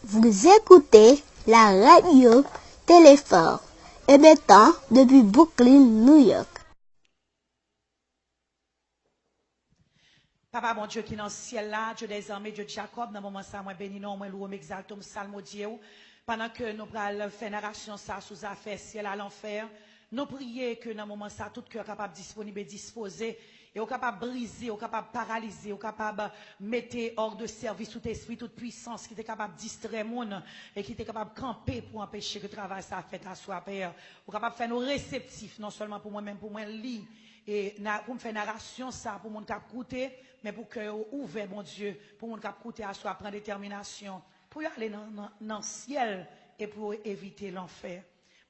Vous écoutez la radio Téléfort, émettant depuis Brooklyn, New York. Papa, bon Dieu qui est dans le ciel là, Dieu des armées, Dieu de Jacob, dans le moment ça, moi béni, non, moi loué, m'exalte, m'salmodie, pendant que nous prenons faire narration ça sous affaire ciel à l'enfer, nous prions que dans le moment ça, tout cœur capable disponible et disposé, et au capable briser, au capable paralyser, au capable mettre hors de service tout esprit, toute puissance qui est capable de distraire monde et qui est capable de camper pour empêcher que le travail ça fait à soi, Père. Au capable de faire nous réceptifs, non seulement pour moi-même, pour moi, lire. Et pour me faire narration ça, pour mon cap coûter, mais pour que ouvert, mon Dieu, pour mon cap coûter à soi, prendre détermination, pour y aller dans le ciel et pour éviter l'enfer.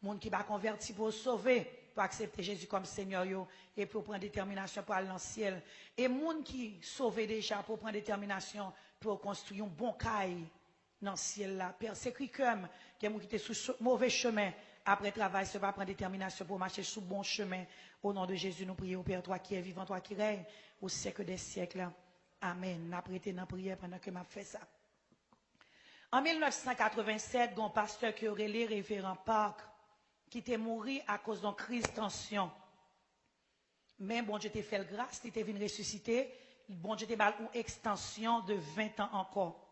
Monde qui va convertir pour sauver, pour accepter Jésus comme Seigneur yo, et pour prendre détermination pour aller dans le ciel. Et monde qui sauve déjà pour prendre détermination pour construire un bon caille dans le ciel là. Père, c'est comme qui était sur mauvais chemin. Après travail, ce va prendre détermination pour marcher sur bon chemin. Au nom de Jésus, nous prions, Père, toi qui es vivant, toi qui règnes au siècle des siècles. Amen. N'a prêté dans la prière pendant que m'a fait ça. En 1987, un pasteur qui aurait les révérend Park, qui était mort à cause d'une crise de tension. Mais bon Dieu t'a fait le grâce, il était venu ressusciter. Bon Dieu t'a fait une extension de 20 ans encore.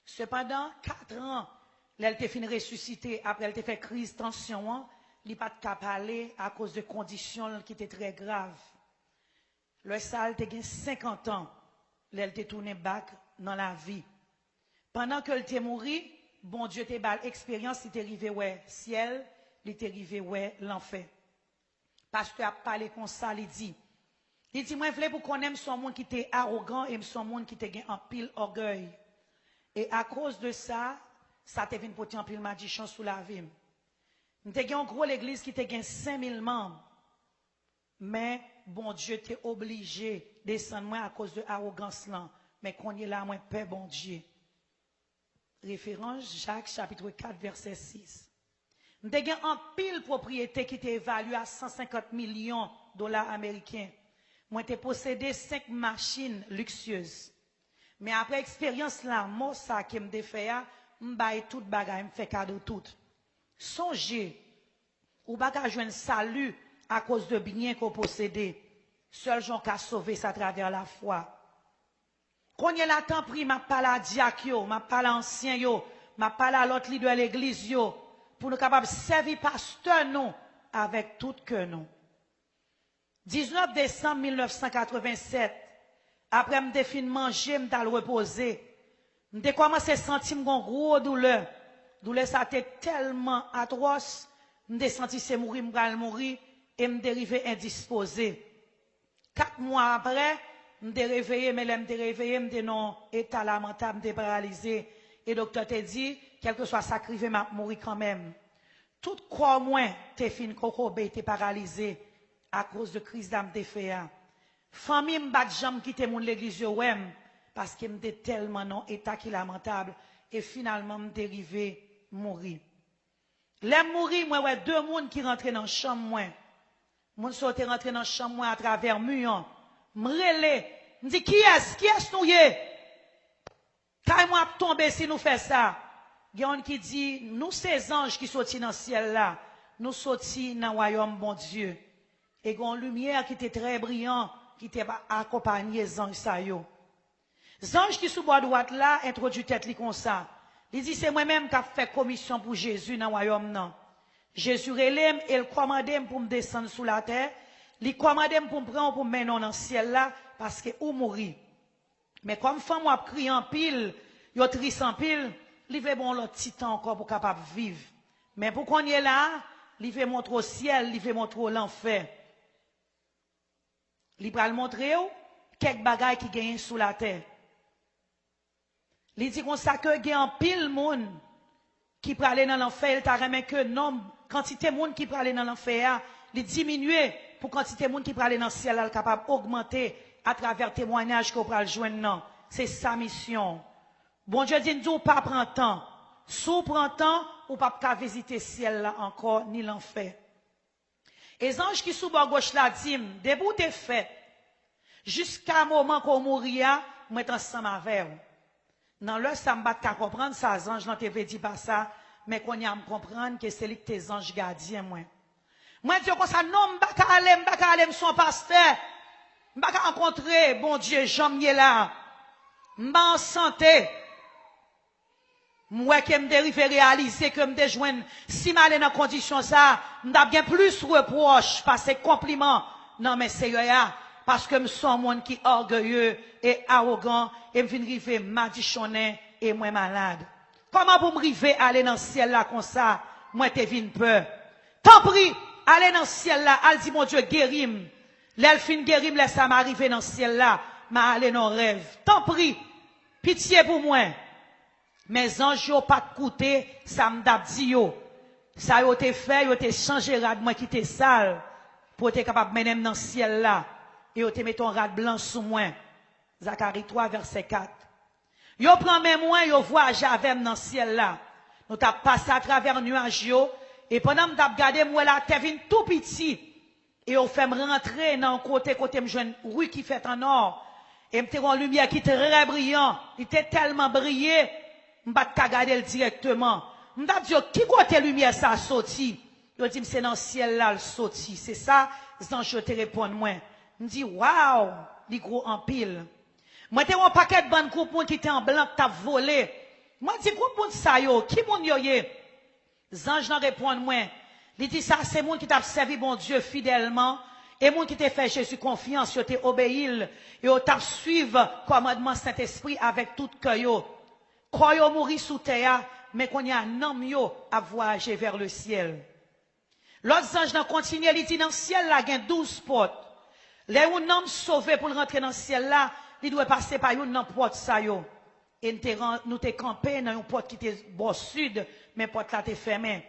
Cependant, 4 ans, elle était fini ressusciter, après elle était fait crise, tension, il n'a pas de cap aller à cause de conditions qui étaient très graves. Le sale était 50 ans, elle était tournée back dans la vie. Pendant qu'elle était morte, bon Dieu t'a fait l'expérience, il était arrivé ouais ciel, il était arrivé ouais l'enfer. Pasteur a parlé comme ça, il dit, moi je voulais pour qu'on aime son monde qui était arrogant et son monde qui était en pile orgueil. Et à cause de ça, ça te vient porter en pile magicien sous la vie. Nous avons une grosse église qui a 5000 membres. Mais bon Dieu t'est obligé de descendre moins à cause de l'arrogance là. Mais qu'on y est là, moins paix bon Dieu. Référence Jacques chapitre 4 verset 6. Nous avons un pile propriété qui était évaluée à 150 millions de dollars américains. Moi, j'ai possédé 5 machines luxueuses. Mais après expérience là, moi, ça qui me fait, m'baille tout bagay, me fait cadeau tout. Songez, ou bagay jouen salut à cause de biens qu'on possède. Seul gens qui a sauvé ça à travers la foi. Quand il y a la temps pris, m'a parlé à diacre yo, m'a parlé à ancien yo, m'a parlé à l'autre leader de l'église yo, pour nous capables de servir pasteur nous avec tout cœur nous. 19 décembre 1987, après me fin manger, me dal reposer, me commencé à sentir une gros douleur. Douleur ça était tellement atroce, me senti c'est mourir, me mourir et me dérivé indisposé. 4 mois après, me réveillé, mais là me réveillé, me non état lamentable, me paralysé et docteur t'a dit quel que soit sacrifié m'a mourir quand même. Tout corps moins t'es fin kokobé, t'es paralysé à cause de crise d'âme t'es fait. Famille m'bat jambe quitter mon l'église ouais parce que m'était tellement non état qui lamentable et finalement me dérivé mourir. L'aime mourir moi ouais 2 monde qui rentraient dans chambre moi. Mon sortait rentrer dans chambre moi à travers mur. M'relé, me dit qui est nous yé? Quand moi tomber si nous fait ça. Gyan qui dit nous ces anges qui sorti dans le ciel là, nous sorti dans le royaume bon Dieu. Et une lumière qui était très brillante qui était accompagné des anges ça yo. Les anges qui sous bois droite là introduit tête li comme ça. Il dit c'est moi-même qui a fait commission pour Jésus dans le royaume non. Jésus relève et il commande pour me descendre sous la terre, il commande pour me prendre pour me mener dans le ciel là parce que ou mourir. Mais comme femme a crié en pile, yo triste en pile, il veut bon l'autre petit temps encore pour capable vivre. Mais pour qu'on y est là, il veut montrer au ciel, il veut montrer l'enfer. Il va le montrer quelques bagailles qui gagnent sous la terre. Il dit qu'on ça que gagne en pile monde qui peut aller dans l'enfer, il t'a remis que nombre quantité de monde qui peut aller dans l'enfer, il diminuer pour quantité de monde qui peut aller dans le ciel, elle capable d'augmenter à travers témoignages qu'on peut joindre. C'est sa mission. Bon Dieu dit nous pas prendre temps. Sous prend temps ou pas visiter le ciel là encore ni l'enfer. Et les anges qui sous bord gauche là dit debout t'es fait jusqu'à un moment qu'on mourir, moi ensemble avec vous. Dans le ça me bat qu'à comprendre ça, ange n'en te dit pas ça, mais qu'on y a me comprendre que c'est lui que tes anges gardiens, moi. Moi, dis comme ça, non, m'baka aller, son pasteur. M'baka rencontrer, bon Dieu, j'en y là. M'ba en santé. Moi, que m'dérive réaliser que m'de joindre, si m'allais dans condition ça, m'da bien plus reproche, parce que compliment. Non, mais c'est ya, parce que m'sons un monde qui orgueilleux et arrogant, et m'vin rive madichonné et moi malade. Comment pour m'river aller dans le ciel là comme ça, moi te vin peur. Tant pis, aller dans le ciel là, elle dit mon Dieu, guérim. L'elfine guérim, laisse ça m'arriver dans le ciel là, m'a aller dans le rêve. Tant pis, pitié pour moi. Mes anges n'ont pas coûté, ça m'd'a dit yo. Ça yo te fait, yo te changé rad moi qui te sale, pour être capable de mener dans le ciel là. Et yo te met ton rad blanc sous moi. Zacharie 3, verset 4. Yo prend mes moi, yo voyage avec dans le ciel là. Nous t'a passé à travers nuage yo, et pendant que m't'a regardé moi là, t'es venu tout petit. Et yo fait me rentrer dans le côté me joindre rue qui fait en or. Et m'te une lumière qui était très brillant, il était tellement brillé, m'pas ta regarder directement. M't'a dit qui côté lumière ça sorti? Yo dit c'est dans le ciel là le sorti. C'est ça, je te réponds moi. M'dit waouh, li gros en pile. Moi t'ai un paquet de bonnes groupes qui étaient en blanc qui t'a volé. Moi dis groupe ça yo, qui moun yo yé? Zange n'en répond moi. Il dit ça c'est moun qui t'a servi bon Dieu fidèlement et moun qui t'a fait Jésus confiance, yo t'a obéi et yo t'a suivre commandement Saint-Esprit avec tout cœur yo. Quand yo mouri sous terre, mais qu'on y a un homme yo à voyager vers le ciel. L'autre ange n'a continué, il dit dans le ciel là, il y a 12 portes. Les un homme sauvé pour rentrer dans le ciel là, il doit passer par une porte ça yo. Et nous t'es campé dans une porte qui était au sud, mais porte là t'es fermée.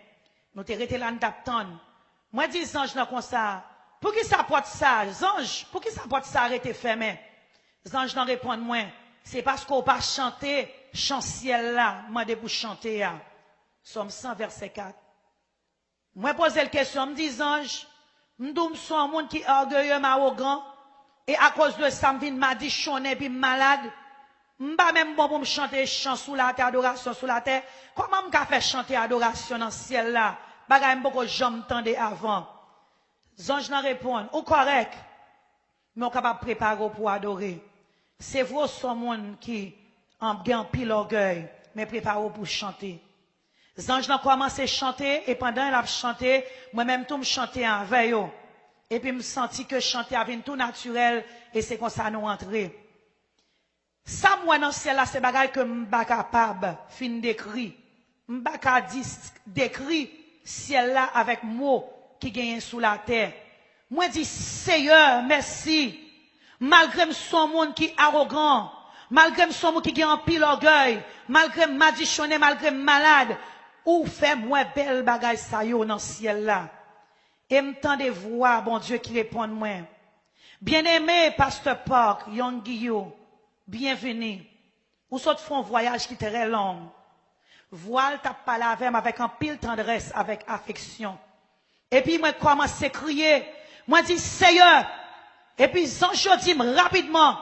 Nous t'es resté là d'attendre. Moi dis ange là comme ça. Pour qui ça porte ça, ange? Pour qui ça porte ça arrêté fermé? Ange n'en répond moins. C'est parce qu'on pas chanter chant ciel là, moi de pour chanter là. Somme 100 verset 4. Moi pose la question, me dis ange, m'dou suis un monde qui est orgueilleux, arrogant et à cause de ça me m'a dit chonné puis malade. M'pa même bon pour me chanter chant sous la terre, adoration sous la terre. Comment m'ka faire chanter adoration dans le ciel là? Bagay m'boko j'en tendais avant. Ange n'en répond, ou correct. Mais on capable préparer pour adorer. C'est vous son monde qui en pile orgueil, mais préparez pour chanter. Les anges ont commencé à chanter, et pendant qu'ils ont chanté, moi-même tout me chantais avec eux. Et puis me senti que chanter avait tout naturel, et c'est comme ça nous rentrer. Ça, moi, dans ce ciel là, c'est bagay que m'ba capable, fin d'écrit. M'ba capable d'écrit ciel là avec mots qui gagnent sous la terre. Moi, dis, Seigneur, merci. Malgré son monde qui est arrogant, malgré son monde qui a un pile orgueil, malgré madichonné, malgré malade, ou fait moi belle bagaille ça yo dans le ciel là. Et m'tendez voir, bon Dieu, qui répond moi. Bien-aimé, Pasteur Park, Young Guillaume, bienvenue. Ou saute font un voyage qui est très long. Voile t'a parlé avec un pile tendresse, avec affection. Et puis moi commence à crier. Moi dis Seigneur. Et puis je dis rapidement.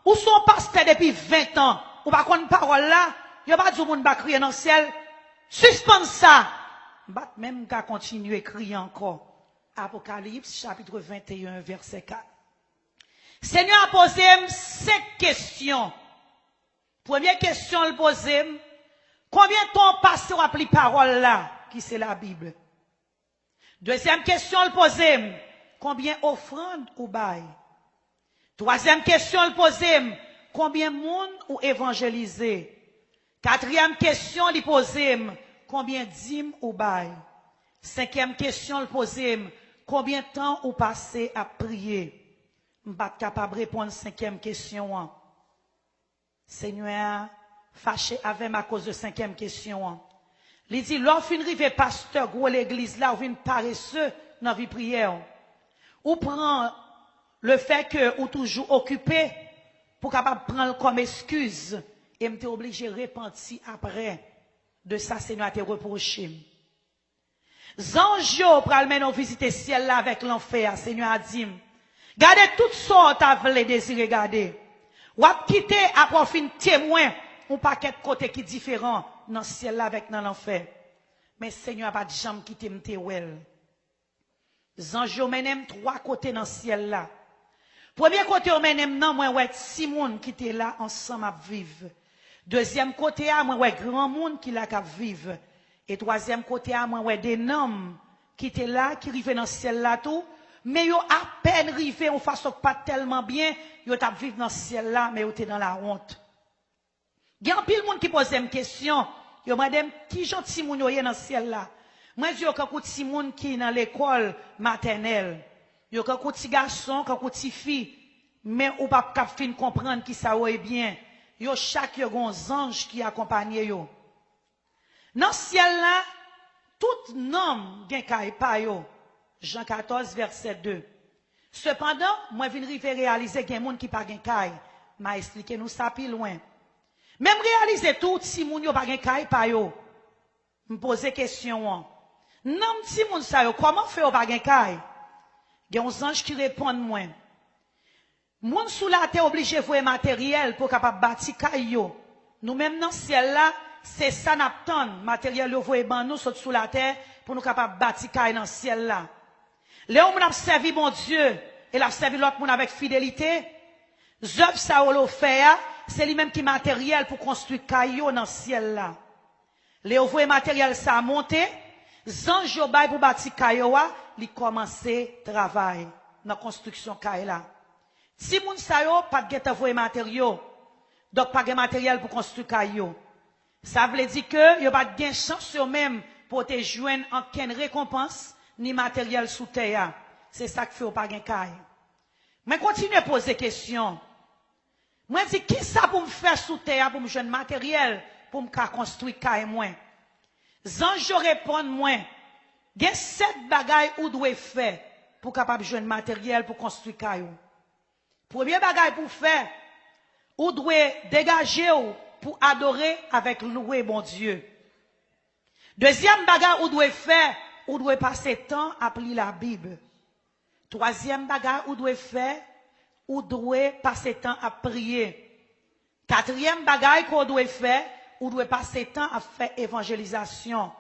Où sont pasteur depuis 20 ans? Ou pas qu'on parole là? Y'a pas du monde va crier dans le ciel. Suspends ça. Même qu'à continuer à crier encore. Apocalypse chapitre 21 verset 4. Seigneur a posé 5 questions. Première question, il pose, combien de temps passe à appeler parole là, qui c'est la Bible? Deuxième question, il pose, combien offrandes ou bail? Troisième question, il pose, combien de monde ou évangélisé? Quatrième question, il pose, combien dîmes ou bail? Cinquième question, il pose, combien de temps ou passé à prier? Je ne suis pas capable de répondre à la cinquième question. Seigneur, fâché avec moi à cause de la cinquième question. Il dit, lorsqu'on arrive pasteur, gros l'église là, ou vient paresseux dans la vie prière. Ou prend le fait que ou toujours occupé pour capable prendre comme excuse et m'était obligé de repentir après de ça, Seigneur, te reproché. Zanjo pral men visiter ciel là avec l'enfer, Seigneur a dit. Gardez toutes sortes à vle désir regarder. Ou ap quitter après fin témoin un paquet de côtés qui différents dans le ciel là avec dans l'enfer. Mais Seigneur a pas de jambe qui t'aime well. Zanj yo menem trois côtés dans le ciel là. Premier côté yo menem nan moi ouais six moun qui était là ensemble à vivre. Deuxième côté à moi ouais grand monde qui là qui vivre. Et troisième côté à moi ouais des noms qui étaient là qui rivaient dans le ciel là tout, mais yo à peine rivé en façon pas tellement bien, yo t'a vivre dans le ciel là mais yo était dans la honte. Il y a un pile monde qui pose une question, yo madame qui gentil moun yo dans le ciel là. Moi je quand petit moun qui dans l'école maternelle, yo quand petit garçon, quand petit fille, mais ou pas cap fin comprendre qui ça est bien. Yo chaque yo gon ange qui accompagne yo. Dans le ciel là, tout nom gen kay pa yo. Jean 14 verset 2. Cependant, moi vinn rive réaliser gen moun qui pa gen kay. M'a expliqué nous ça plus loin. Même réaliser tout si moun yo pa gen kay pa yo. Me poser question. Non si moun sa yo comment fait ou pa gen kay? Gen un ange qui répond moi. Moun sous la terre obligé voyer matériel pour capable bâti kay yo. Nous même dans ciel là, c'est ça n'attend matériel yo voyer ban nous sous la terre pour nous capable bâti kay dans ciel là. Là on a servi mon Dieu et l'a servi l'autre monde avec fidélité. Zœuvre ça ou fait c'est lui même qui matériel pour construire kay yo dans ciel là. Les voyer matériel ça monter, zanj yo bay pour bâti kay yo li commencer travail dans construction kay là. Si moun sa yo pas de geta voyer matériaux, donc pas de matériel pour construire kay yo. Ça veut dire que yo pas de chance yo même pour te joindre aucune récompense ni matériel sous terre. C'est ça que fait ou pas gen kay. Mais continue à poser question. Moi dis qui ça pour me faire sous terre pour me joindre matériel pour me construire kay moi. Zanj yo répond moi. Gen 7 bagailles ou doit faire pour capable joindre matériel pour construire kay yo. Premier bagage pour faire, ou doit dégager ou pour adorer avec louer bon Dieu. Deuxième bagage ou doit faire, ou doit passer temps à lire la Bible. Troisième bagage ou doit faire, ou doit passer temps à prier. Quatrième bagage qu'on doit faire, ou doit passer temps à faire évangélisation.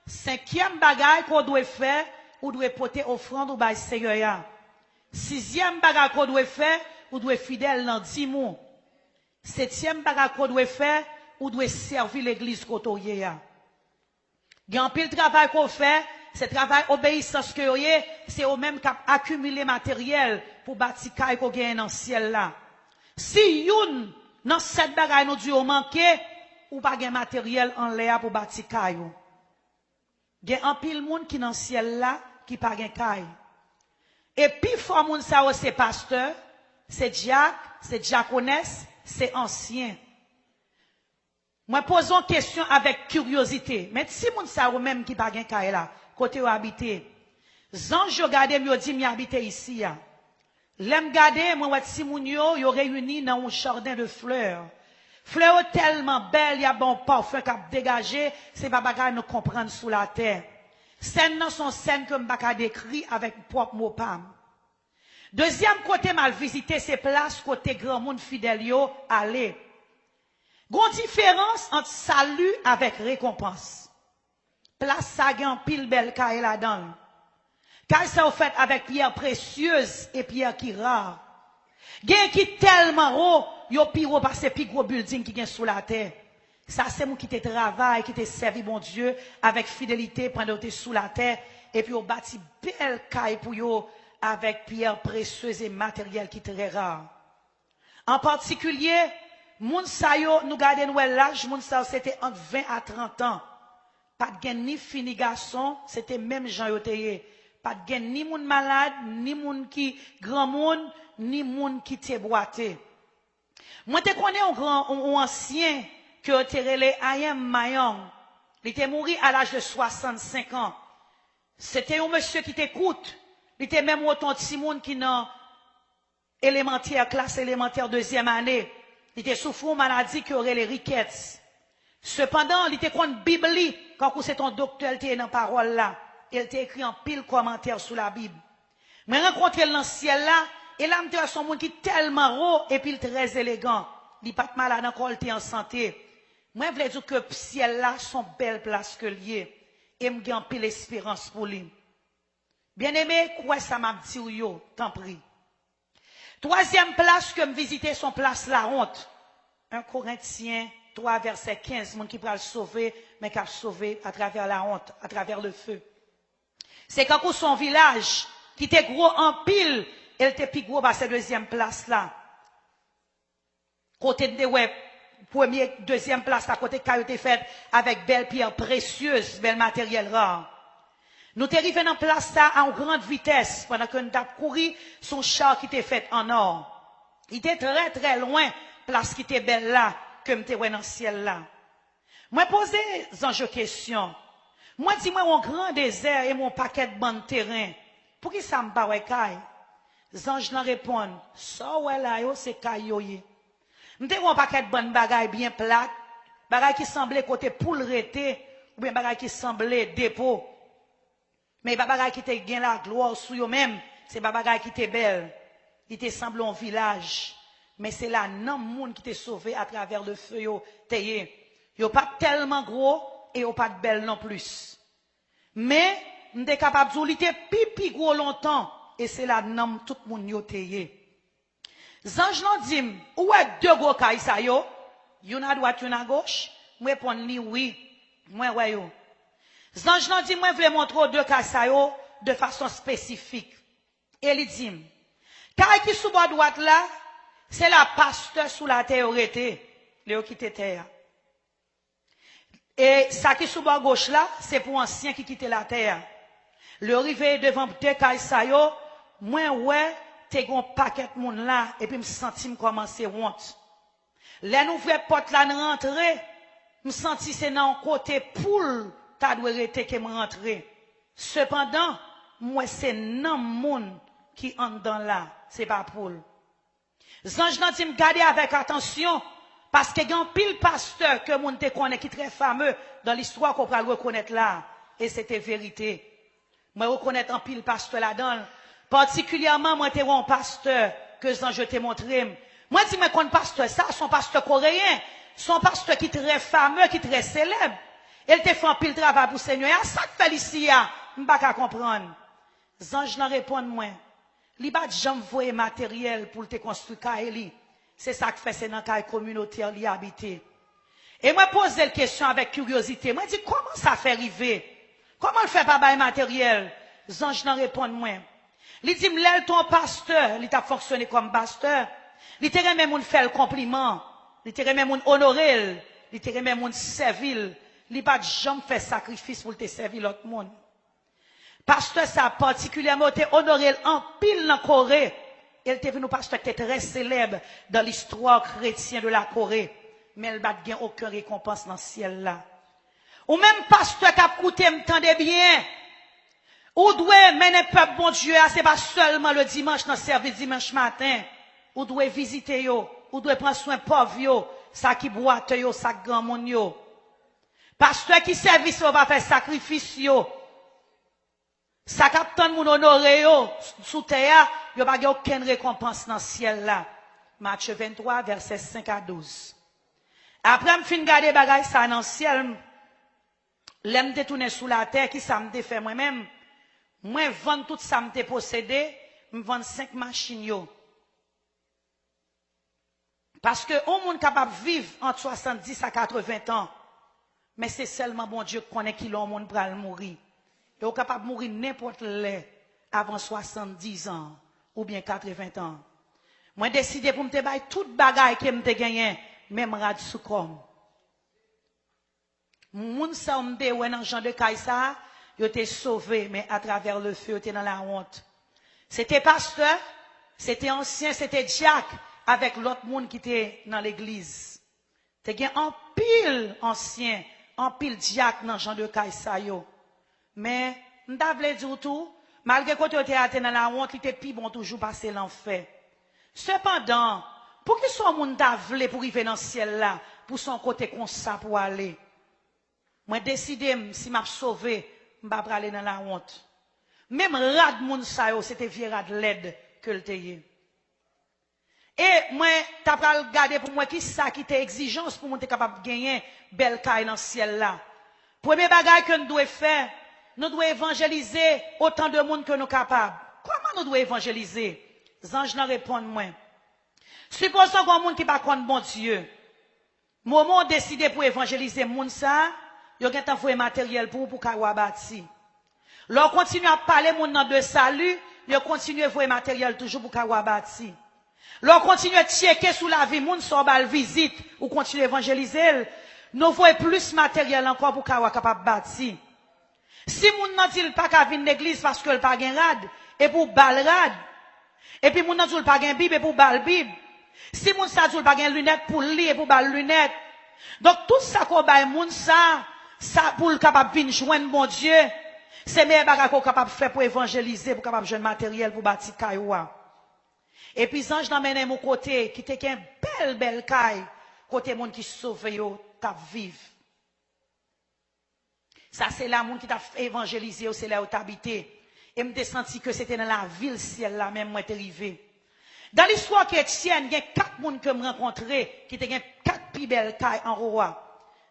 Cinquième bagage qu'on doit faire, ou doit porter offrande au bail Seigneur. Sixième bagage qu'on doit faire, ou doit fidèle dans 10 mois. Septième bagage qu'on doit faire, ou doit servir l'église côtoyée. Il y a un pile travail qu'on fait, c'est travail obéissance que vous c'est au même cap accumuler matériel pour bâtir kay qu'on gagne dans le ciel là. Si youn dans 7 bagages nous dû manquer, ou pas gain matériel en l'air pour bâtir kay. Il y a un pile monde qui dans le ciel là qui pas gain kay. Et puis, fort moun sa ou c'est pasteur, c'est diacre, c'est diaconesse, c'est ancien. Moi, posons une question avec curiosité. Mais si moun sa ou même qui pas gen kay là, côté ou habité, zanj yo gade m'yo di m'y habite ici ya. L'aime gade, moi, si moun yo réuni dans un jardin de fleurs. Fleurs tellement belles, y a bon parfum k'ap dégagé, c'est pas bagay nous comprendre sous la terre. Scènes non sont scènes que m'baka décrit avec propre mot pam. Deuxième côté mal visité, c'est place côté grand monde fidèle yo aller. Gon différence entre salut avec récompense. Place ça gen pile belle kay là-dedans. Kay ça fait avec pierre précieuse et pierre qui rare. Gen qui tellement haut, yo pi haut parce pi gros building qui gen sous la terre. Ça, c'est moi qui te travaille, qui te servi, bon Dieu, avec fidélité pendant que tu es sous la terre. Et puis, on bâtit belle caille pour yo, avec pierres précieuses et matériel qui très rare. En particulier, moun sa yo, nous gardons l'âge, moun sa yo, c'était entre 20 à 30 ans. Pas de gen ni fini garçon, c'était même Jean Yoteye. Pas de gen ni moun malade, ni moun qui grand moun, ni moun qui te boité. Moi, te connais un grand, un ancien, que Terele Ayem Mayong, il était mort à l'âge de 65 ans. C'était un monsieur qui t'écoute. Il était même autant de Simone qui dans élémentaire, classe élémentaire deuxième année. Il était souffrant maladie qui aurait les riquettes. Cependant, il était contre Bible, quand c'est ton docteur, il était dans parole là. Il était écrit en pile commentaire sous la Bible. Mais rencontrer dans le ciel là, et là, il son monde qui est tellement haut et puis très élégant. il pas de malade encore, il est en santé. Moi, je veux dire que le ciel là, son belle place que lié. Et me gagne pile l'espérance pour lui. Bien aimé, quoi ça m'a dit yo, t'en prie. Troisième place que me visiter son place la honte. 1 Corinthiens 3 verset 15, monde qui peut le sauver, mais qui a sauvé à travers la honte, à travers le feu. C'est quand son village, qui était gros en pile, elle était plus gros à cette deuxième place là. Côté de ouais, première, deuxième place à côté qui a été faite avec belles pierres précieuses, bel matériel rare. Nous t'es arrivés dans place là en grande vitesse pendant que nous avons couru son char qui était fait en or. Il était très très loin, place qui était belle là, que m'était dans le ciel là. Moi posé une question. Moi dis moi mon grand désert et mon paquet de bon terrain. Pour qui ça me pas ouais kay? Zange nan répondent, ça ouais là yo c'est kay yo yé. M'te un paquet de bonnes bagailles bien plates, bagailles qui semblaient côté poule rété, ou bien bagailles qui semblaient dépôt. Mais pas bagaille qui te gagne la gloire sur eux même, c'est pas bagaille qui te belle. Il te semble un village, mais c'est là non monde qui te sauvé à travers le feu yo teye. Yo pas tellement gros et yo pas de belle non plus. Mais m'te capable de dire pipi gros longtemps et c'est là non tout monde yo teye. Zange nan dim, où est deux gros kay sa yo? Yon à droite, yon à gauche? Moi répond ni oui. Moi ouais yo. Zange nan dit, moi, je voulais montrer deux cas de façon spécifique. Et il dit, car qui sous bord droite là, c'est la pasteur sous la terre aurait Léo qui était terre. Et ça qui sous bord gauche là, c'est pour ancien qui quittait la terre. Le rivé devant deux cas moi, ouais, t'es un paquet de monde là, et puis me senti me commencer honte. Les nouvelles portes là, rentrer, me senti c'est dans côté poule, ta doit rester que me rentrer. Cependant, moi c'est non monde qui entre dans là, c'est pas poule. Zange nan dit me garder avec attention parce que y a un pile pasteur que moun te connaît qui très fameux dans l'histoire qu'on peut reconnaître là et c'était vérité. Moi reconnaître un pile pasteur là-dedans, particulièrement moi t'es un pasteur que Zange t'ai montré. Moi dis moi qu'on pasteur ça, son pasteur coréen, son pasteur qui très fameux, qui très célèbre. Elle te fait un pile travail pour le Seigneur. Et à ça que fait ici, je ne peux pas comprendre. Zange n'en répond moins. Li bat jamais voye matériel pour te construire Kaeli. C'est ça que fait c'est dans la communauté li habiter. Et moi pose la question avec curiosité. Moi dis comment ça fait arriver? Comment le fait pas bail matériel? Zange n'en répond moins. Li dit m'lèl ton pasteur, li t'a fonctionné comme pasteur. Li te remet moun fait le compliment. Li te remet moun honorer, li te remet moun servir. Li pas jamais fait sacrifice pour te servir l'autre monde. Pasteur ça particulièrement te honoré en pile dans Corée. Elle était venu pasteur qui était très célèbre dans l'histoire chrétienne de la Corée, mais elle n'a pas aucune récompense dans le ciel là. Ou même pasteur qui a coûté m'tendez bien. Ou doit mener peuple bon Dieu, c'est pas seulement le dimanche dans le service dimanche matin. Ou doit visiter yo, ou doit prendre soin pauvre yo, ça qui boite yo, ça grand monde yo. Pasteur qui service yo va faire sacrifice yo. Ça capte moun honoré yo sous terre, yo pas aucune récompense dans le ciel là. Matthieu 23 verset 5 à 12. Après me fin garder bagay ça dans le ciel, l'aime détourner sous la terre qui ça me fait moi-même. Moi vendre tout ça me possédé, me vendre 5 machines yo. Parce que on monde capable vivre entre 70 à 80 ans. Mais c'est seulement bon Dieu qui connaît qui l'on monde pour mourir. Et on est capable de mourir n'importe l'heure avant 70 ans ou bien 80 ans. Moi décidé pour me te bailler toute bagaille que me te gagné, même rad sous comme. Moun sa me de ouais dans Jean de Kaïsa, yo t'es sauvé mais à travers le feu, t'es dans la honte. C'était pasteur, c'était ancien, c'était diacre avec l'autre monde qui était dans l'église. T'es gen en pile ancien, en pile diacre dans Jean de Kaïsa yo. Mais m'ta vle dire tout, malgré que tu étais dans la honte, il était plus bon toujours passer l'enfer. Cependant, pour que soit moun ta vle pour arriver dans le ciel là, pour son côté comme ça pour aller. Moi décidé si m'a sauvé, m'pa aller dans la honte. Même rad moun sa yo, c'était vieux rad laid que le teye. Et moi, t'as pas regarder pour moi qui ça qui était exigence pour moi être capable de gagner belle caille dans le ciel là. Premier bagage que nous devons faire, nous devons évangéliser autant de monde que nous sommes capables. Comment nous devons évangéliser? Les anges n'en répondent moi. Supposons qu'on monde qui pas contre bon Dieu. Moment décidé pour évangéliser monde ça, il y a un envoyé matériel pour qu'on bâti. Leur continue à parler monde de salut, il continue à envoyer matériel toujours pour qu'on bâti. Leur continue à checker sous la vie monde sur bal visite ou continue à évangéliser, nous voyons plus matériel encore pour qu'on capable bâti. Si moun nan dit pas qu'à venir l'église parce que le pas gen rad et pour bal rad. Et puis moun nan dit pas gen bible et pour bal bible. Si moun sa dit pas gen lunettes pour lire et pour bal lunettes. Donc tout ça qu'on bail moun ça pour le capable venir joindre bon Dieu, c'est meilleur bagage qu'on capable faire pour évangéliser, pour capable joindre matériel pour bâtir cailloua. Et puis ange n'amène mon côté qui te une belle caille côté moun qui sauve yo t'a vivre. Ça, c'est là, moun qui t'a évangélisé, c'est là où t'habitais. Et me senti que c'était dans la ville, ciel là, même, moi, t'es arrivé. Dans l'histoire chrétienne, il y a 4 moun que me rencontré, qui te 4 plus belles cailles en roi.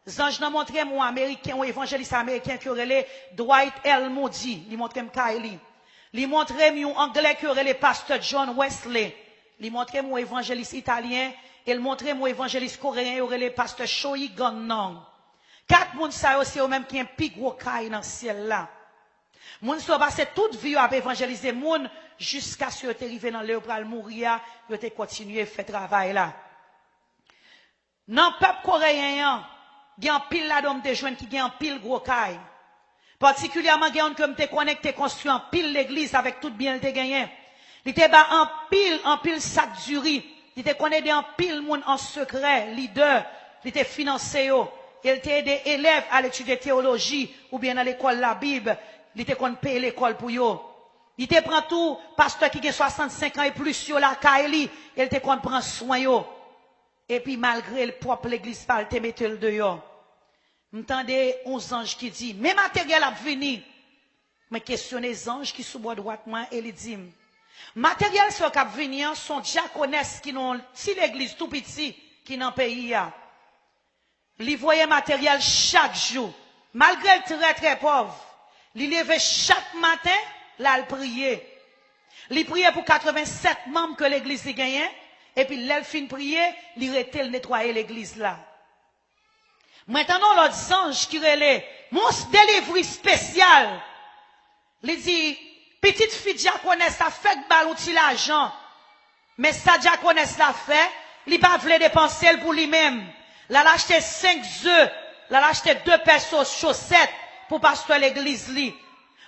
Zange n'a montré moi, américain, ou évangéliste américain, qui aurait Dwight L. Moody, il montré Kylie. Il montré un anglais qui aurait pasteur John Wesley. Il montré moi, évangéliste italien, et il montré moi, évangéliste coréen, il aurait pasteur Choi Gon-nong. 4 moun sa yo, c'est eux même qui ont un plus gros caille dans le ciel là. Moun so passé toute vie à évangéliser moun jusqu'à ce que tu arrivé dans l'heure pour mourir, yo te continuer faire travail là. Dans le peuple coréen, il y a un pile là d'homme de jeunes qui a un pile gros caille. Particulièrement, il y a un comme te connecté construit un pile l'église avec tout bien le te gagné. Il te bat un pile sac du riz. Il te connaît un pile moun en secret, leader. Il te financé yo. Il t'a aidé élèves à l'étude de théologie ou bien à l'école de la Bible. Il t'a qu'on paye l'école pour yo. Il te prend tout, pasteur qui a 65 ans et plus yo la Kaili, il te qu'on prend soin yo. Et puis malgré le propre l'église il te mette le dehors. M'entendez 11 anges qui dit, mais matériel a venu. Mais questionner les anges qui sous bois droite moi et les dit, matériel sur cap venir sont diaconesses qui n'ont si l'église tout petit qui n'en pays a. Li voyait matériel chaque jour. Malgré le très pauvre. Li levait chaque matin, là, il priait. Li priait pour 87 membres que l'église y gagnait. Et puis, l'elle fin prier, li rete le nettoyer l'église là. Maintenant, l'autre ange qui relait, mon délivre spécial. Li dit, petite fille diaconesse, ça fait que balouti l'argent. Mais ça diaconesse l'a fait, li pas voulait dépenser pour lui-même. Là, l'a acheté 5 œufs. Là, l'a acheté 2 paires de chaussettes pour pasteur l'église li.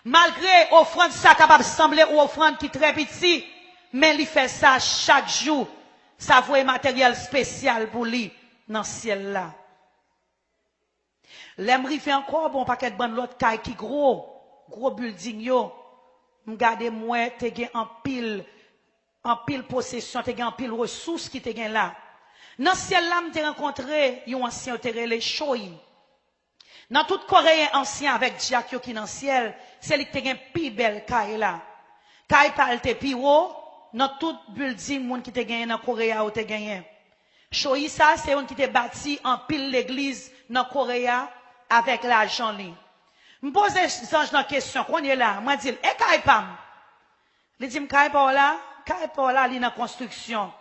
Malgré offrande ça capable sembler ou offrande qui très petit, mais il fait ça chaque jour. Ça voit matériel spécial pour lui dans le ciel là. L'aimerie fait encore bon paquet de bonne l'autre caille qui gros building yo. M'gade moi te gen en pile possession, te gen en pile ressources qui te gen là. Dans le ciel là, m'te rencontré yon ancien terrelé Choi. Dans tout Coréen ancien avec Diak qui dans le ciel, c'est lui qui te gen pi belle caille là. Caille parle te pi haut, dans tout building moun qui te gen dans Corée ou te gen. Choi ça c'est on qui te bâti en pile l'église dans Corée avec l'argent li. M'pose ange dans question, qu'on est là, moi dit, caille pam. Il dit caille pas là, li dans construction.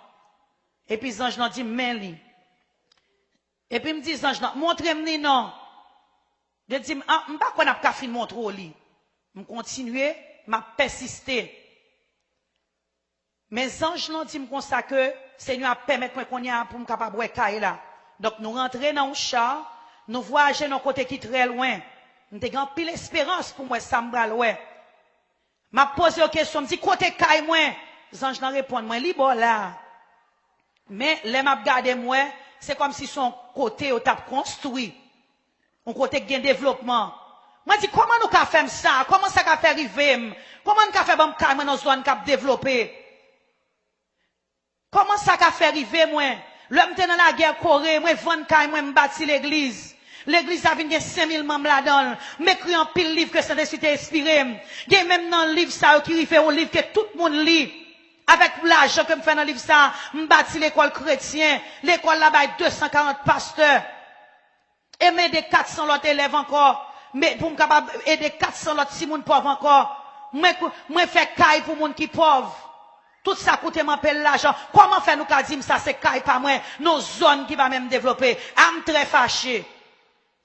Et puis, les anges n'ont dit, mais li. Et puis, me dit, les anges n'ont montrez-moi non. Je dis, je ne sais pas qu'on a pas fini de montrer li. Je continue, je persister. Mais les anges n'ont dit, comme ça que, Seigneur a permis qu'on y a pour me capable de cailler là. Donc, nous rentrons dans un char, nous voyageons dans un côté qui est très loin. Nous avons pile espérance pour moi, ça me va loin. Je pose une question, je me dis, côté caille moi. Les anges n'ont répondu, moi, libre là. Mais les m'a regardé moi, c'est comme si son côté au tap construit. Un côté qui a un développement. Moi dis comment nous ka faire ça? Comment ça ka faire arriver? Comment nous ka faire bon caille dans zone cap développer? Comment ça ka faire arriver moi? L'homme dans la guerre Corée, moi vendre caille moi me bâti l'église. L'église a venu 5000 membres là-dedans. M'écrit un pile livre que Saint-Esprit t'a inspiré. Il y a même dans le livre ça qui fait un livre que tout le monde lit. Avec l'argent que me fait dans le livre ça, me bâti l'école chrétienne, l'école là-bas 240 pasteurs. Et m'aider 400 autres élèves encore. Mais pour me capable aider 400 autres si moun pauvre encore. Moi fait caille pour moun qui pauvre. Tout ça coûte m'appelle l'argent. Comment faire nous qu'à dire ça c'est caille pas moi, nos zones qui va même développer. Am très fâché.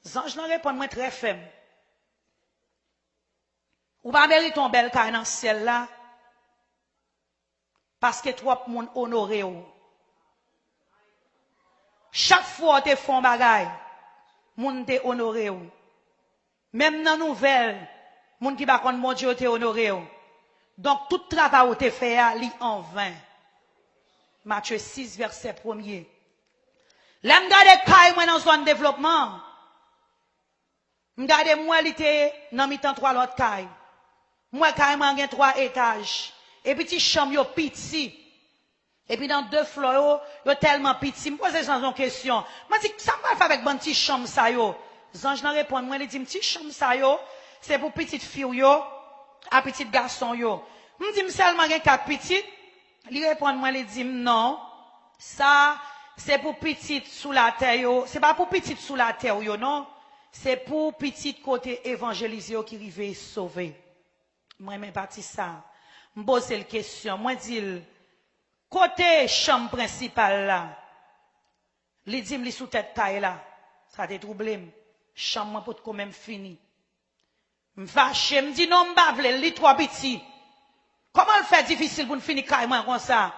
Zange n'en répond moi très faible. Ou pas mérite un bel caille dans le ciel là. Parce que trop moun honoré ou. Chaque fois te font bagay, moun te honoré ou. Même dans nouvelle, moun qui va kon mon Dieu te honoré ou. Donc tout travail ou te fait à li en vain. Matthieu 6 verset 1er. L'aime garder kay moi dans zone développement. M'gade moi li te dans mi temps 3 l'autre kay. Moi kay moi gen 3 étages. Et puis ti chambre yo petit. Et puis dans 2 floors yo tellement petit. Me pose une question. Moi dis ça va faire avec bon petit chambre ça yo. Zange nan répond moi il dit petit chambre ça yo, c'est pour petite fille yo, à petit garçon yo. Me dit seulement gen 4 petites. Il répond moi il dit non. Ça c'est pour petite sous la terre yo, c'est pas pour petite sous la terre yo non. C'est pour petite côté évangélisé yo qui rive sauver. Moi même parti ça. Me pose la question, moi dit côté chambre principale là. Li dit li sous tête taille là. Ça te troublé. Chambre pour quand même fini. M'fâché, me dit non m'ba vle, li trop petit. Comment le fait difficile pour finir carrément comme ça?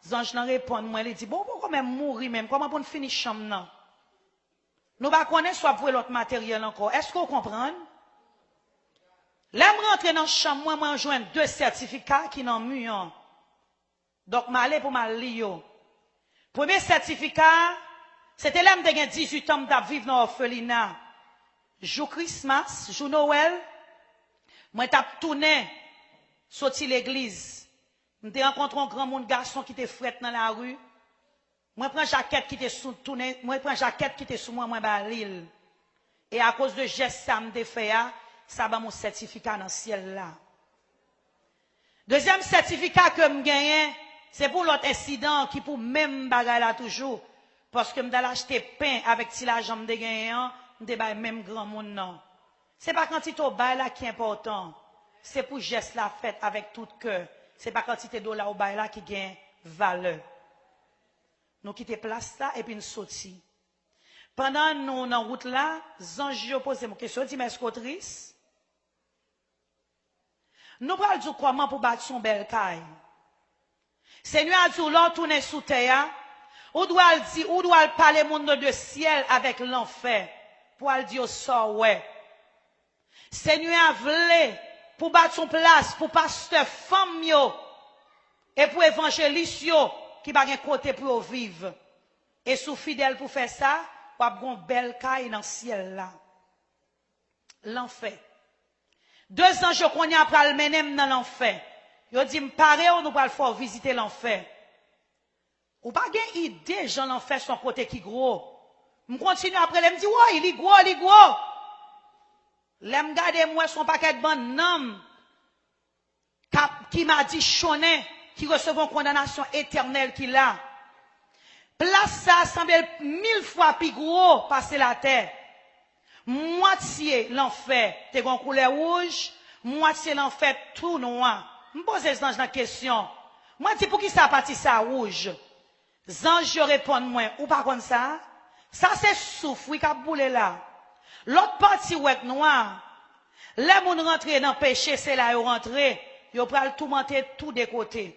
Zange nan répond moi, il dit bon pour quand même mourir même, comment pour finir chambre non? Nous pas connaître soit pour l'autre matériel encore. Est-ce qu'on comprend? Là me rentrer dans chambre moi joindre 2 certificats qui n'en mur. Donc m'aller pour m'aller yo. Premier certificat, c'était là me te gen 18 ans m't'a vivre dans orphelinat. Jour Christmas, jour Noël, moi t'a tourné sorti l'église. M'te rencontré un grand monde garçon qui était fret dans la rue. Moi prends jaquette qui était sous tourné, moi prends jaquette qui était sous moi ba l'île. Et à cause de geste ça me fait ça ba mon certificat dans ciel là. Deuxième certificat que me gagné, c'est pour l'autre incident qui pour même bagay là toujours parce que me d'aller acheter pain avec ti l'argent me gagné, me bay même grand monde non. C'est pas quantité au bail là qui est important. C'est pour geste la fête avec tout cœur. C'est pas quantité dollar au bail là qui gagne valeur. Nous quitter place là et puis nous sorti. Pendant nous dans route là, Zange posé une question, dit mais est-ce qu'on triste? Nous parlons du comment pour battre son bel caille. Seigneur a dit l'on tourne sous terre, ou doit dire, ou doit parler monde de ciel avec l'enfer pour le dire ça ouais. Seigneur a voulu pour battre son place pour pasteur femme yo et pour évangéliste yo qui va un côté pour vivre. Et sous fidèle pour faire ça, ou a une belle caille dans le ciel là. L'enfer. 2 ans je connais après le menem dans l'enfer. Yo dit m'pare ou nous pas le faire visiter l'enfer. Ou pas gen idée Jean l'enfer son côté qui gros. Me continue après me dit ouais, il est gros. L'aime garder moi son paquet de bonnes nom qui m'a dit choné qui recevons condamnation éternelle qu'il a. Place ça semble 1000 fois plus gros passer la terre. Moitié l'enfer te gon couleur rouge, moitié l'enfer tout noir. Me pose Zange la question. Moi dis pour qui ça parti ça rouge? Zange répond moi ou pas comme ça? Ça c'est souffle qui a boulé là. L'autre partie ouek noir. Les moun rentré dans péché, c'est là yo rentré, yo pral tout monter tout des côtés.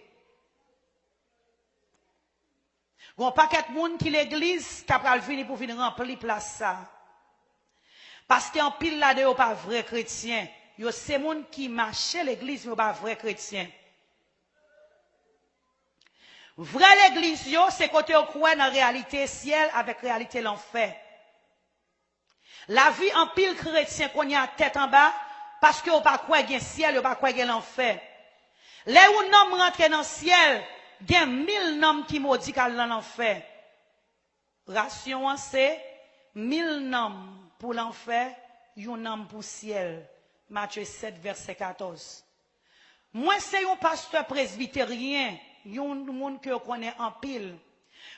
Gon paquet moun qui l'église qui pral venir pour venir remplir place ça. Parce qu'en pile là de yo pas vrai chrétien. Yo c'est moun qui marche l'église mais pas vrai chrétien. Vrai l'église yo c'est côté on croit dans réalité ciel avec réalité l'enfer. La vie en pile chrétien qu'on y a tête en bas parce que on pas croire gain ciel, on pas croire gain l'enfer. Les où nom rentre dans ciel, gain 1000 noms qui maudit dans l'enfer. Ration c'est 1000 noms pour l'enfer, un nom pour ciel. Matthieu 7 verset 14. Moi c'est un pasteur presbytérien yon moun que connaît en pile.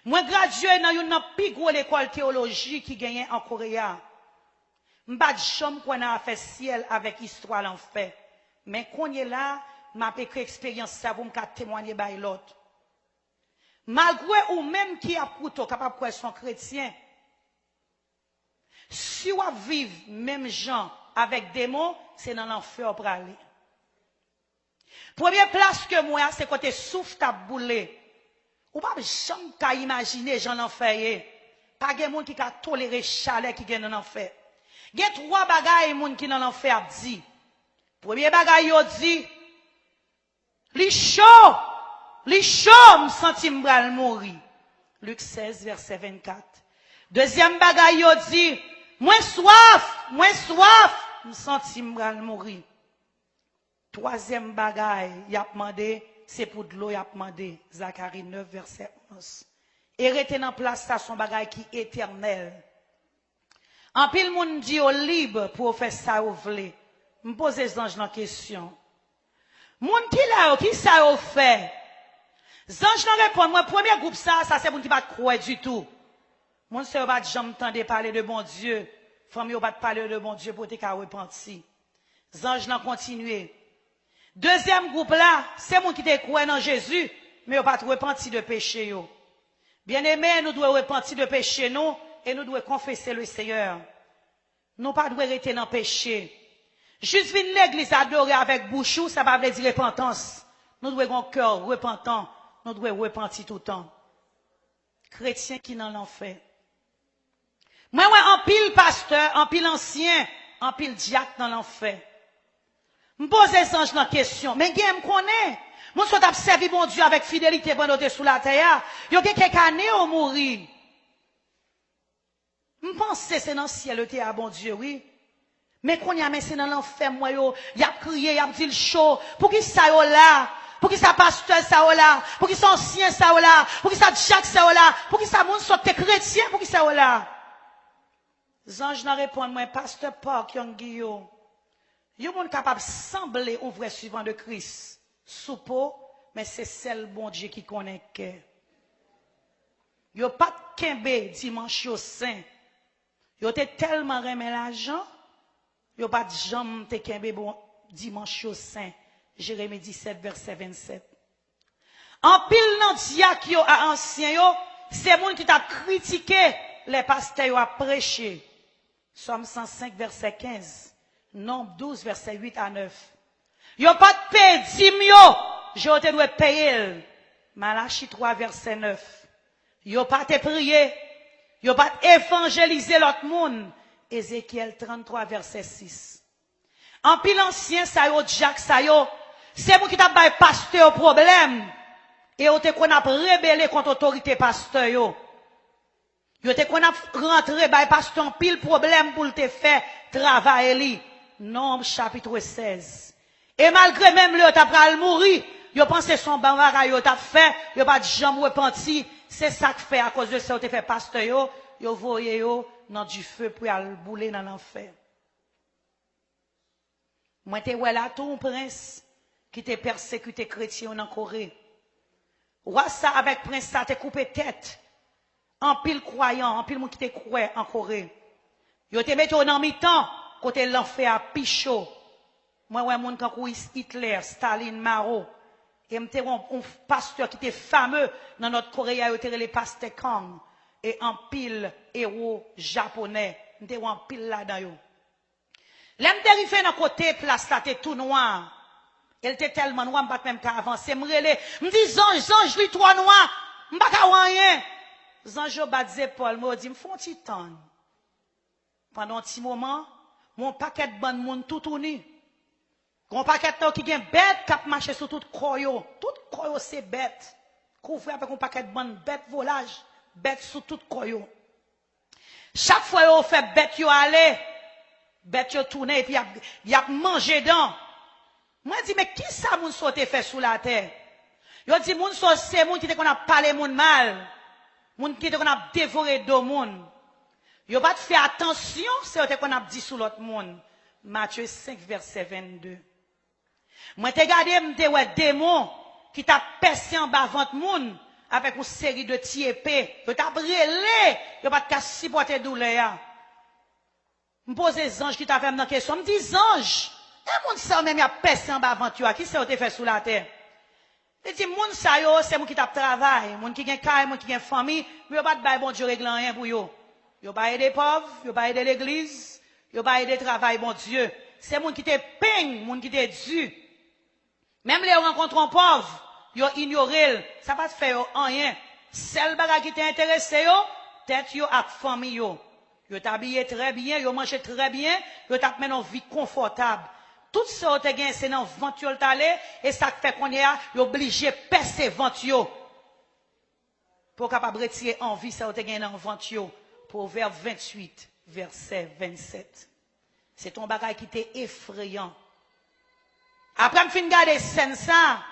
Moi gradué dans une plus grosse école théologie qui gagne en Corée. M'pas de chambre qu'on a fait ciel avec histoire l'enfer. Mais qu'on est là, m'a écrit expérience ça pour me témoigner by l'autre. Malgré ou même qui a plutôt capable de son chrétien, si on vivre même gens avec des mots, c'est dans l'enfer pour aller. Première place que moi, c'est côté souffle t'a boulé. Ou pas jamais qu'à imaginer j'en enfer. Pas de monde qui a toléré chaleur qui gagne dans l'enfer. Il y a trois bagailles moun qui dans l'enfer dit. Premier bagaille yo dit, li chaud, me senti m'bral mourir. Luc 16 verset 24. Deuxième bagaille yo dit, moins soif, me senti m'bral mourir. Troisième bagaille, y a demandé, c'est pour de l'eau, y a demandé. Zacharie 9 verset 11. Et rester dans place ça son bagaille qui est éternel. En pile moun dit au libre pour faire ça ou vle. Me pose les anges la question. Moun qui là qui ça ou fait? Anges nan répond moi premier groupe ça c'est moun qui pas croire du tout. Moun sœur pas jamais entendre parler de bon Dieu. Famille pas parler de bon Dieu pour te ka repentir. Anges nan continuer. Deuxième groupe là, c'est moun qui te croire dans Jésus mais pas repentir de péché yo. Bien-aimés, nous devons repentir de péché nous et nous devons confesser le Seigneur. Nous pas devons rester dans le péché. Juste venir l'église adorer avec bouchou, ça va veut dire repentance. Nous devons avoir un cœur repentant. Nous devons repentir tout le temps. Chrétiens qui dans l'enfer. Moi, en pile pasteur, en pile ancien, en pile diacre dans l'enfer. Me pose les anges la question. Mais qui me connaît? Moi, soit servi bon Dieu avec fidélité pendant que sous la terre. Il y a quelques années au mourir. Je pense que c'est dans le ciel, le à bon Dieu, oui. Mais quand il y a c'est dans l'enfer, moi, il y a crié, il y a dit le chaud. Pour qui ça là? Pour qui ça pasteur ça là? Pour qui ça ancien ça là? Pour qui ça Jacques ça là? Pour qui ça monde soit chrétien? Pour qui ça là? Les anges n'ont répondu, moi, pasteur Park, Young Guillaume. Ils sont capables de sembler un vrai suivant de Christ. Soupeau, mais c'est celle bon Dieu qui connaît que. Yo pas de kembe dimanche au saint. Yo te tellement remet l'argent, yo pas de jambe te kembe bon dimanche au saint. Jérémie 17 verset 27. En pile nan diak yo à ancien yo, c'est moun qui t'a critiqué les pasteurs yo a prêché. Somme 105 verset 15. Nombre 12 verset 8 à 9. Yo pas de paye dim yo, je te dois payer. Malachie 3 verset 9. Yo pas te prier, yo pas évangéliser l'autre monde. Ézéchiel 33 verset 6. En pile ancien ça yo Jacques ça yo, c'est moi qui t'a bay pasteur problème. Et yo te qu'on a rebellé contre autorité pasteur yo. Yo te qu'on a rentré bay pasteur en pile problème pour te faire travailler li. Nombre chapitre 16. Et malgré même le t'a pral mourir, yo pense son bavara yo t'a fait, yo pas de jambe repenti, c'est ça que fait à cause de ça te fait pasteur yo voyé yo dans du feu pour aller bouler dans l'enfer. Moi te ouais là tout un prince qui te persécuté chrétien en Corée. Roi ça avec prince ça te coupé tête. En pile croyant, en pile monde qui te croit en Corée. Yo te mette dans mi-temps côté l'enfer à pichot. Moi, ouais, moun kankou Hitler, Staline, Mao. Et m'te un pasteur qui était fameux dans notre Corée, il était le pasteur Kang. Et en pile héros japonais. M'te en pile là-dedans yo. L'aime dérivé dans côté place là, t'es tout noir. Elle était tellement noir, m'pas même qu'à avancer. M'rele, m'dis zange, lui toi noir. M'pas qu'à rien. Zange bat Paul, me dit, m'font petit temps. Pendant un petit moment, mon paquet de bonne monde tout tourné. Gon paquet qui gen bête qui marche sur tout koyo. Tout koyo c'est bête. Couvre avec un paquet de bonne bête volage, bête sur tout koyo. Chaque fois yo fait bête yo aller, bête yo tourner et puis y a mangé dedans. Moi dis mais qui ça moun sote fait sous la terre? Yo dit moun so c'est moun qui te qu'on a parlé moun mal. Moun qui te qu'on a dévoré do moun. Yo pas fait attention, c'est te qu'on a dit sous l'autre monde. Matthieu 5 verset 22. Moi te gardé m'te ouais démon qui t'a percé en bas ventre moun avec une série de petits épées. Yo t'a brûlé, yo pas de supporter douleur. Me pose les anges qui t'a fait une question, me dit ange, et moun sa même y a percé en bas ventre qui c'est te fait sous la terre. Il dit moun sa yo c'est moun qui t'a travail, moun qui gen caille, moun qui gen famille, mais yo pas de bail bon Dieu régler rien pour yo. Yo pas aider pauvres, yo pas aider l'église, yo pas aider travail bon Dieu. C'est moun qui te peigne, moun qui te dû. Même les rencontres en pauvre, yo ignoré, ça pas te faire rien. Seul bagage qui t'intéresse yo, tête yo ak famille yo. Yo t'habillé très bien, yo mangé très bien, yo t'a mené une vie confortable. Tout ça te gagne c'est dans ventre yo t'allé et ça fait qu'on est obligé percer ventre yo. Pour capable retirer envie ça te gagne dans ventre yo. Proverbe 28 verset 27. C'est ton bagage qui t'est effrayant. Après me fin garder scène ça,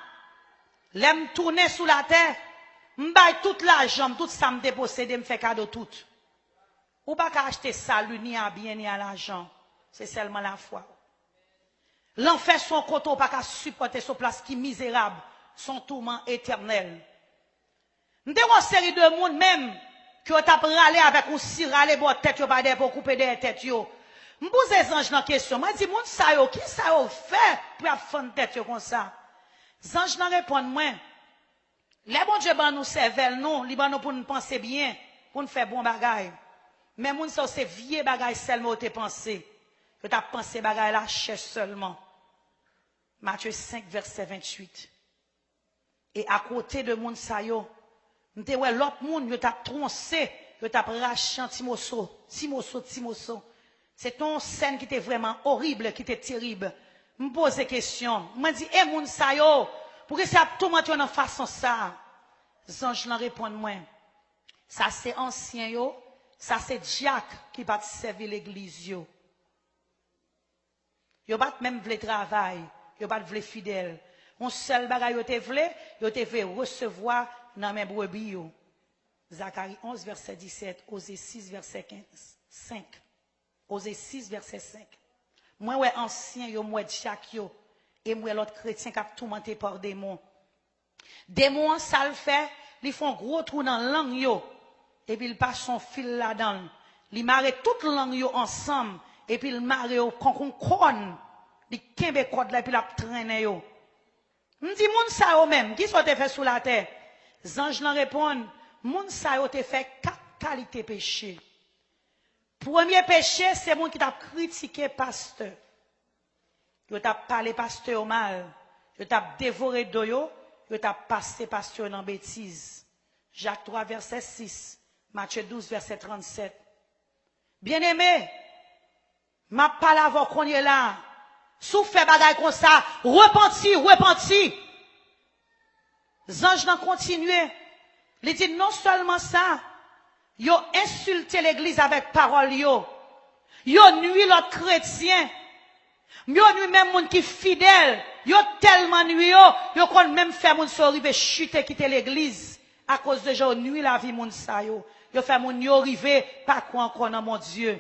l'aime tourner sous la terre, m'baille toute l'argent, tout ça me déposséder, me fait cadeau tout. Ou pas qu'à acheter ça, ni à bien, ni à l'argent. C'est seulement la foi. L'enfer son côté, pas qu'à supporter son place qui misérable, son tourment éternel. Nous avons une série de monde même, qui ont râlé avec un cirale pour tête, yo pas pour couper des têtes, yo. M'pose les anges dans question. Moi, dis, moun sa yo, qui ça yo fait pour faire tête yo comme ça? Les anges n'en répondent moins. Les bon Dieu, nous servent, non, li ban nous pour nous penser bien, pour nous faire bon bagay. Mais moun sa c'est vieux bagay seulement te pensé. Que t'as pensé bagay la cherche seulement. Matthieu 5, verset 28. Et à côté de moun sa yo, nous te wè l'autre moun, yo t'a troncé, yo t'a raché un petit morceau. C'est ton scène qui était vraiment horrible, qui était terrible. Me pose des questions. Me dit, eh, moun sa yo, pour que ça tout monde en façon ça? Les anges n'en répondent moins. Ça c'est ancien yo, ça c'est Diacre qui va servir l'église yo. Yo pas même vle travail, yo pas vle fidèle. On seul bagay yo te vle recevoir dans mes brebis yo. Zacharie 11 verset 17, Osée 6 verset 15, 5. Osée 6 verset 5. Moi ouais ancien yo, moi Diacre yo, et moi l'autre chrétien qui a tourmenté par démons. Démons ça le fait, ils font gros trou dans langue yo. Et puis il passe son fil là-dedans. Il marre toute langue yo ensemble. Et puis il marre yo kon. Il kembe code là et puis il a traîné yo. Me dit moun sa yo même, qui soit te fait sous la terre? Les anges leur répondent, moun sa yo te fait 4 qualités péché. Premier péché, c'est moun qui t'a critiqué pasteur. Yo t'a parlé pasteur mal. Yo t'a dévoré de yo t'a passé pasteur dans bêtise. Jacques 3 verset 6. Matthieu 12, verset 37. Bien-aimé, ma parole qu'on est là, sous fait bagaille comme ça, repenti. Les anges n'ont continué. Ils disent non seulement ça, ils ont insulté l'église avec parole, ils ont nuit l'autre chrétien, ils ont nuit même moun qui fidèle, ils ont tellement nuit, ils ont même fait moun s'arriver chuter quitter l'église à cause de gens nuit la vie moun sa yo. Yo fait moun yo rive pas quoi encore dans mon Dieu.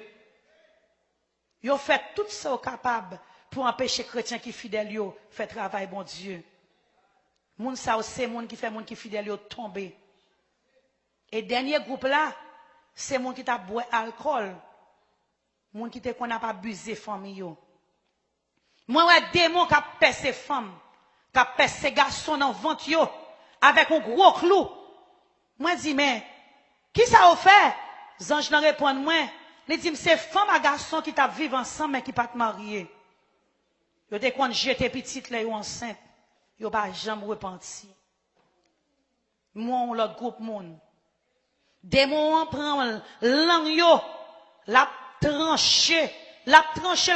Yo fait tout ça capable pour empêcher chrétien qui fidèle yo fait travail bon Dieu. Moun sa c'est moun qui fait moun qui fidèle yo tomber. Et dernier groupe là, c'est moun qui t'a boire alcool. Moun qui te qu'on a pas abusé famille yo. Moi ouais démon qui a percé femme, qui a percé garçon dans ventre yo avec un gros clou. Moi dis mais qui ça a fait? Les anges n'en répondent moins. Ils disent, c'est femme et garçon qui t'a vivre ensemble mais qui pas te marier. Ils te qu'on jeter petite là ou enceinte. Ils pas jamais repenti. Moi on l'autre groupe monde. Démon prend langue yo, la trancher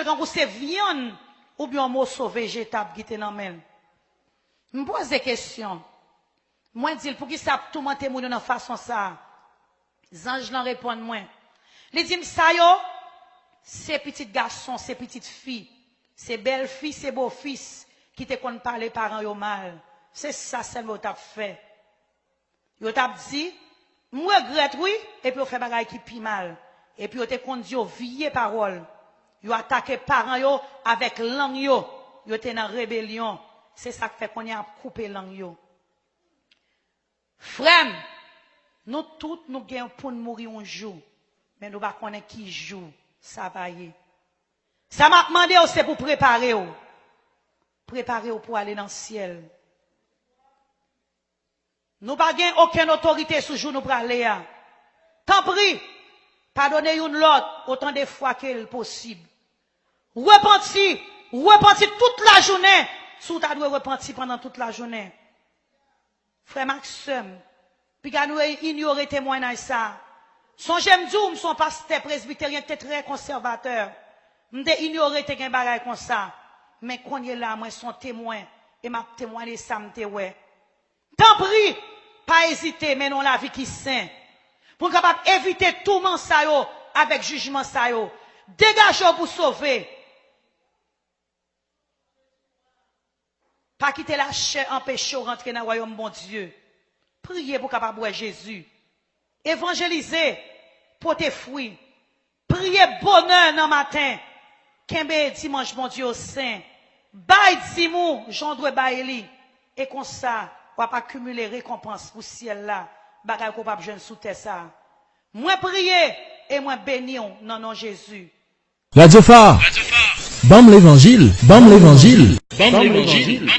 quand c'est viande ou bien un morceau végétable qui te dans même. Me pose des questions. Moi dis pour qui ça tout monter moun dans façon ça? Les anges n'en répondent moins. Les disent ça yo, c'est petits garçons, c'est petites filles, c'est belles filles, c'est beaux fils qui te connaissent pas les parents yo mal. C'est ça seulement t'a fait. Yo t'a dit, moi regrette oui, et puis on fait bagaille qui pi mal. Et puis on te conduit au vieille parole. Yo attaqué parents yo avec langue yo. Yo te dans rébellion. C'est ça qui fait qu'on a coupé langue yo. Frère, nous tous, nous gagnons pour nous mourir un jour. Mais nous ne connaissons pas qui joue. Ça va y. Ça m'a demandé, c'est pour préparer. Préparer pour aller dans le ciel. Nous n'avons aucune autorité sur jour nous pour aller. Tant pis, pardonnez une l'autre autant de fois qu'il possible. Repentir toute la journée. Si tu dois repentir pendant toute la journée. Frère Maxime, puis quand nous ignorer témoignage ça. Son j'aime dire, son pasteur presbytérien était très conservateur. M'de ignorer te gen bagay comme ça. Mais quand il est là, moi son témoin et m'a témoigné ça m'te ouais. Tant pis, pas hésiter mais non la vie qui saint. Pour capable éviter tout man ça yo avec jugement ça yo. Dégagez pour sauver. Pas quitter la chair empêcher rentrer dans le royaume bon Dieu. Priez pour capable voir Jésus. Évangéliser pour tes fruits. Priez bonheur dans le matin. Kembe dimanche bon Dieu au saint. Bail dimou, j'en dois bailler. Et comme ça, on va pas accumuler récompense pour ciel là. Bagay qu'on pas jeune sous terre ça. Moi prier et moi bénir dans nom Jésus. Radio Phare. Bam l'évangile. Bam l'évangile. Bam l'évangile.